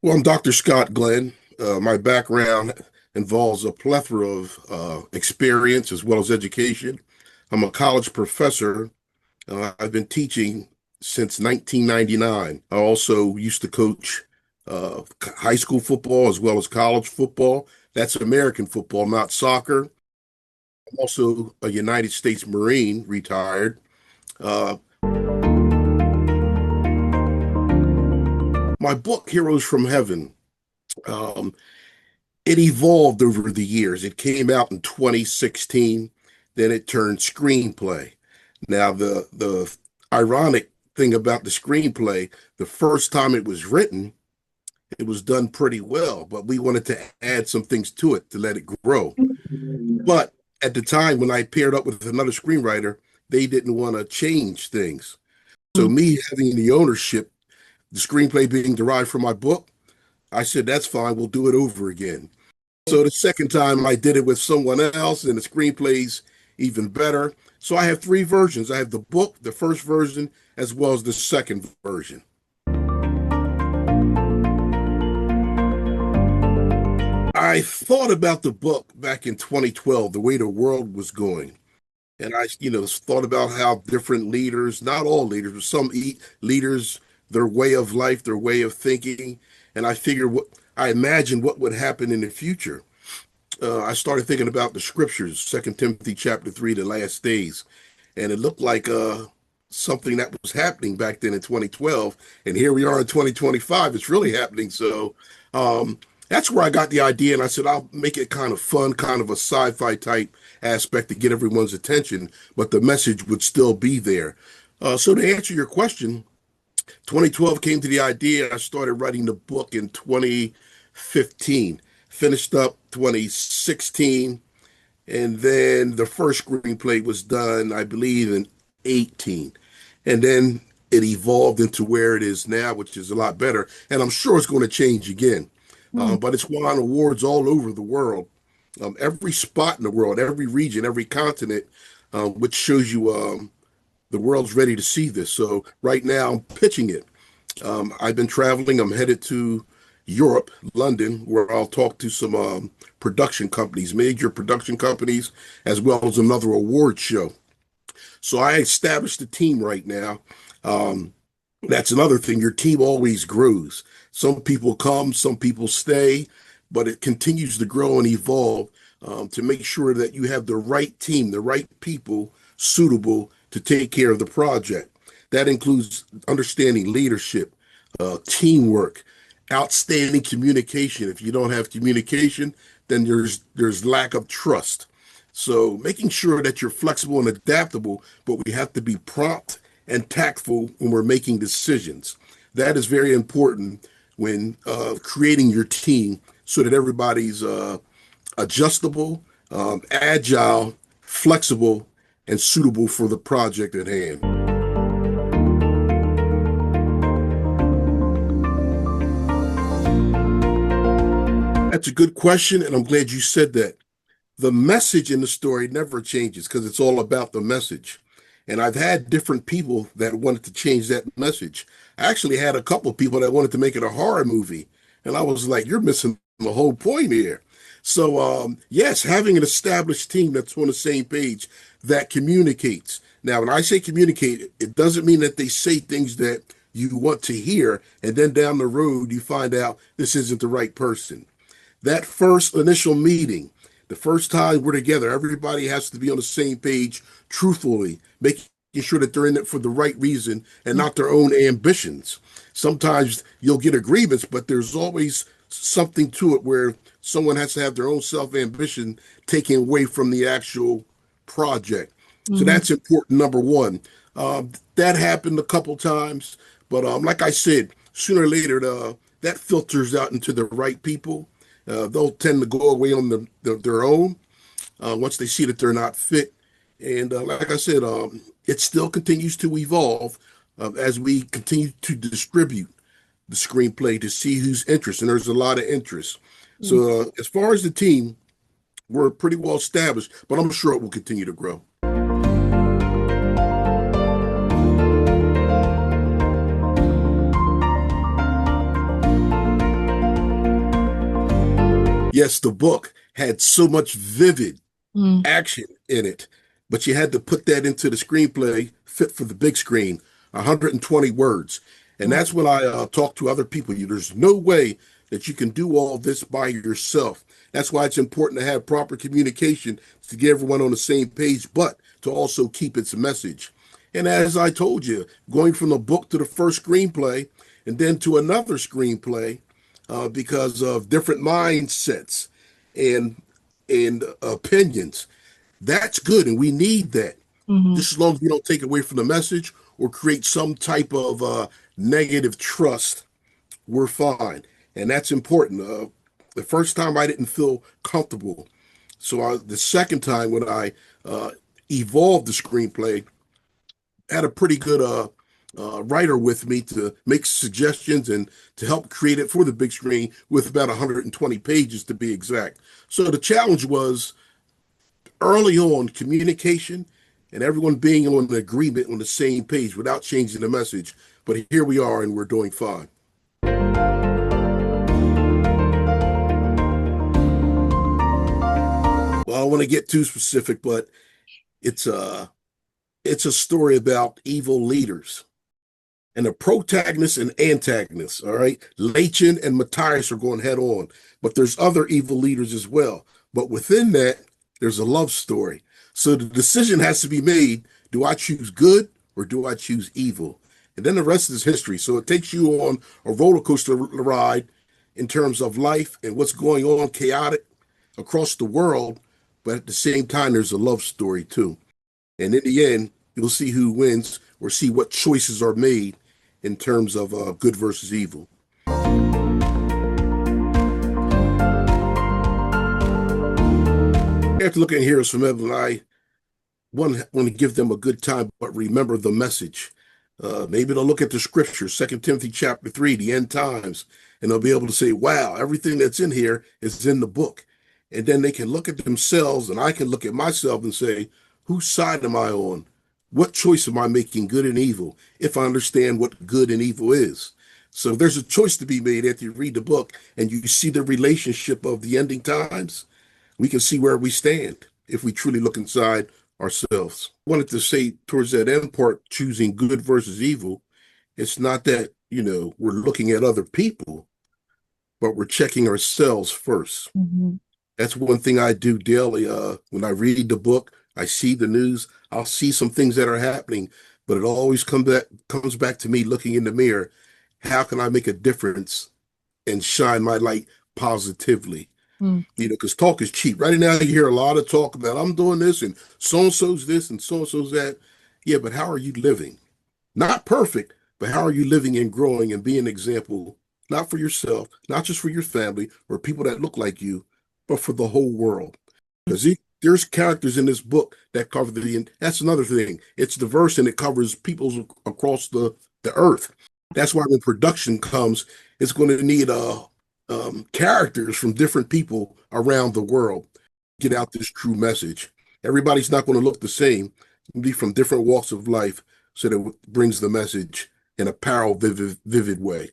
Well, I'm Dr. Scott Glenn. My background involves a plethora of experience as well as education. I'm a college professor. I've been teaching since 1999. I also used to coach high school football as well as college football. That's American football, not soccer. I'm also a United States Marine, retired. Uh, my book, Heroes from Heaven, um, it evolved over the years. It came out in 2016, then it turned screenplay. Now, the ironic thing about the screenplay, the first time it was written, it was done pretty well, but we wanted to add some things to it to let it grow. But at the time when I paired up with another screenwriter, they didn't want to change things. So me having the ownership, the screenplay being derived from my book, I said, that's fine, we'll do it over again. So the second time I did it with someone else, and the screenplay's even better. So I have three versions. I have the book, the first version, as well as the second version. I thought about the book back in 2012, the way the world was going. And I thought about how different leaders, not all leaders, but some leaders, their way of life, their way of thinking. And I imagined what would happen in the future. I started thinking about the scriptures, Second Timothy chapter 3, the last days, and it looked like something that was happening back then in 2012, and here we are in 2025. It's really happening. So that's where I got the idea, and I said I'll make it kind of fun, kind of a sci-fi type aspect to get everyone's attention, but the message would still be there. So to answer your question, 2012 came to the idea. I started writing the book in 2015, finished up 2016, and then the first screenplay was done, I believe, in 18. And then it evolved into where it is now, which is a lot better. And I'm sure it's going to change again. But it's won awards all over the world, every spot in the world, every region, every continent, which shows you the world's ready to see this. So right now I'm pitching it. I've been traveling. I'm headed to Europe, London, where I'll talk to some production companies, major production companies, as well as another award show. So I established a team right now. That's another thing. Your team always grows. Some people come, some people stay, but it continues to grow and evolve to make sure that you have the right team, the right people suitable to take care of the project. That includes understanding leadership, teamwork, outstanding communication. If you don't have communication, then there's lack of trust. So making sure that you're flexible and adaptable, but we have to be prompt and tactful when we're making decisions. That is very important when creating your team so that everybody's adjustable, agile, flexible, and suitable for the project at hand. That's a good question, and I'm glad you said that. The message in the story never changes because it's all about the message. And I've had different people that wanted to change that message. I actually had a couple of people that wanted to make it a horror movie. And I was like, you're missing the whole point here. So, yes, having an established team that's on the same page that communicates. Now, when I say communicate, it doesn't mean that they say things that you want to hear. And then down the road, you find out this isn't the right person. That first initial meeting, the first time we're together, everybody has to be on the same page truthfully, making sure that they're in it for the right reason and not their own ambitions. Sometimes you'll get agreements, but there's always something to it where someone has to have their own self-ambition taken away from the actual project. So that's important, number one. That happened a couple times, but like I said, sooner or later, that filters out into the right people. They'll tend to go away on their own once they see that they're not fit. And like I said, it still continues to evolve as we continue to distribute the screenplay to see who's interested. And there's a lot of interest. So as far as the team, we're pretty well established, but I'm sure it will continue to grow. Yes, the book had so much vivid Mm, action in it, but you had to put that into the screenplay fit for the big screen, 120 words. And mm, that's when I talk to other people. There's no way that you can do all this by yourself. That's why it's important to have proper communication to get everyone on the same page, but to also keep its message. And as I told you, going from the book to the first screenplay and then to another screenplay because of different mindsets and opinions. That's good, and we need that. mhm, Just as long as we don't take away from the message or create some type of negative trust, we're fine. And that's important. The first time I didn't feel comfortable. The second time when I uh, evolved the screenplay, had a pretty good writer with me to make suggestions and to help create it for the big screen with about 120 pages to be exact. So the challenge was early on communication and everyone being on an agreement on the same page without changing the message. But here we are, and we're doing fine. Well, I don't want to get too specific, but it's a it's a story about evil leaders and the protagonist and antagonist. All right, Lachin and Matthias are going head on, but there's other evil leaders as well. But within that, there's a love story. So the decision has to be made: do I choose good or do I choose evil? And then the rest is history. So it takes you on a roller coaster ride in terms of life and what's going on chaotic across the world. But at the same time, there's a love story too. And in the end, you'll see who wins or see what choices are made in terms of good versus evil. After looking at Heroes from Heaven, I want to give them a good time, but remember the message. Maybe they'll look at the scripture, 2 Timothy chapter 3, the end times, and they'll be able to say, wow, everything that's in here is in the book. And then they can look at themselves, and I can look at myself and say, whose side am I on? What choice am I making, good and evil, if I understand what good and evil is? So there's a choice to be made after you read the book and you see the relationship of the ending times. We can see where we stand if we truly look inside ourselves. I wanted to say towards that end part, choosing good versus evil, it's not that, we're looking at other people, but we're checking ourselves first. mhm, That's one thing I do daily. When I read the book, I see the news, I'll see some things that are happening, but it always comes back to me looking in the mirror. How can I make a difference and shine my light positively? mm, Because talk is cheap. Right now, you hear a lot of talk about I'm doing this and so and so's this and so and so's that. Yeah, but how are you living? Not perfect, but how are you living and growing and being an example, not for yourself, not just for your family or people that look like you, but for the whole world? Because there's characters in this book that cover and that's another thing. It's diverse and it covers peoples across the earth. That's why when production comes, it's going to need characters from different people around the world get out this true message. Everybody's not going to look the same. It'll be from different walks of life, so that it brings the message in a powerful, vivid way.